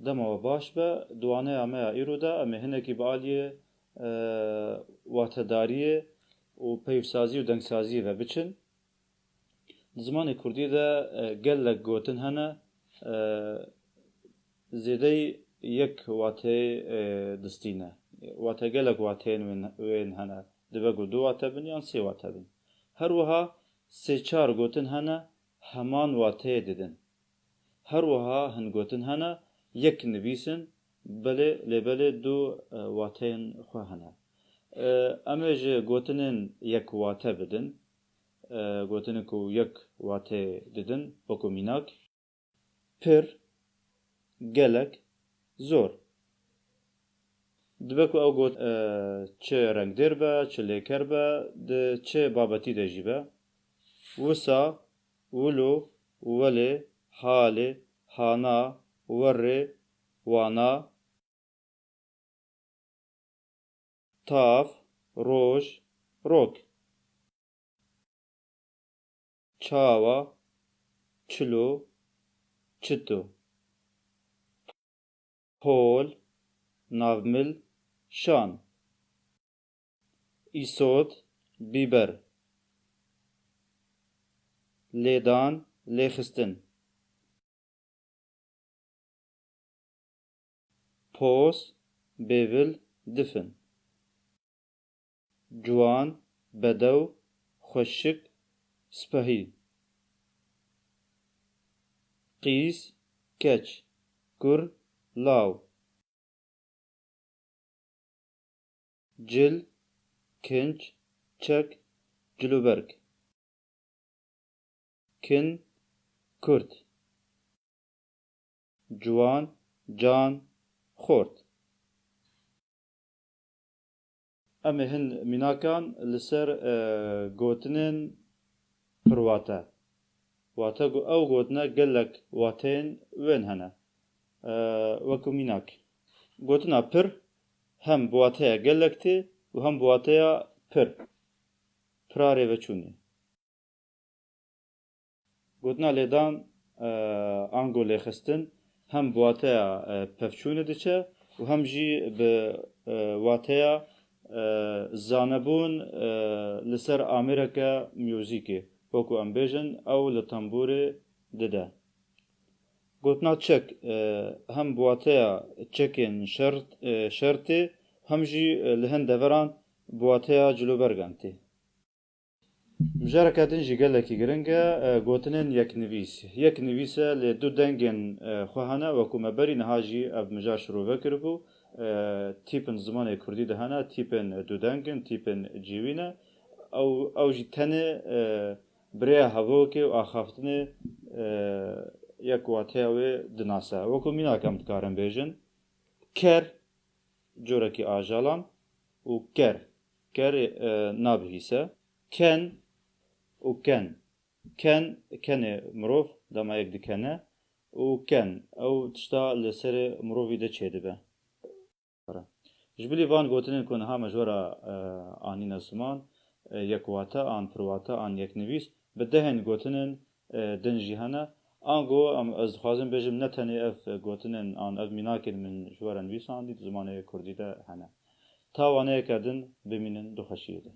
دەمەوە باش بە دوانەیە ئەمەیە ئیرۆدا ئەمە هەنێکی بەعالیە واتەداریە و پەیوسازی و دەنگسازی بە بچن زمانی کوردیدا گەلێک گوتن هەنە زێدەی یەک واتەی دستینە واتە گەلێک واتەیەن وێن هەنە دەبەک و دوو واتە بن یان سێ واتە بن هەروەها سێ چار گوتن هەنە هەمان واتەیە ددن هەروەها هەن گوتن هەنە یەک نویسن بەلێ لێبەلێ دوو واتەیەن خوا هەنە ئەمێژێ گوتنن یەک واتە بدن گوتنک و یەک واتێ ددن وەکو میناک پر gelek zor dibek ew got çi rengdêr be çi lêker be di çi babetî de jî be wisa wilo welê halê hana werê wana tav roj rok çawa çilo çito Pol, navmil, şan. İsot, biber. Lêdan, lêxistin. Pos, bêvil, difin. Ciwan, bedew, xweşik, spehî. Qîs, keç. Kur, law cil kinç çek ciloberk kin kurt ciwan can xort em ê hin mînakan li ser gotinên pirwate wate ew gotine gelek wateyên wên hene وەکو میناک گوتنا پر hem bu wateya gelek tê û hem bu wateya pir pirarê veçûnê gotina lêdan ango lêxistin hem bu wateya pevçûnê diçe û hem jî bi wateya zanebûn li ser amêreke müzîkê wekû em bêjin ew li tembûrê dide gotina çek hem bu wateya çekên şertê hem jî li hin deveran bu wateya cilobergan tê mijareke din jî gelekî giring e gotinên yeknivîs yeknivîs e lê du dengên xwe hene wekû me berî niha jî ev mijar şîrove kiribû tîpin zimanê kurdî de hene tîpên du dengin tîpên cîwîn e ew jî tenê birêya hevokê û axaftinê yek wateya wê dinase wekû mînak em dikarin bêjin ker corekî ajalan û ker kerê nabihîse ken û ken kenê mirov dema yek dikene û ken ew tişta li serê mirovî de çêdibe ji bilî van gotinên ku niha me ji were anîne ziman yek wate an pirwate an yeknivîs bi dehên gotinên din jî hene ango ez dixwazim bêjim ne tenê ev gotinên an ev mînakên min ji were nivîsan dît zimanê kurdî de hene ta waneyeke din bimînin du xweşiyê de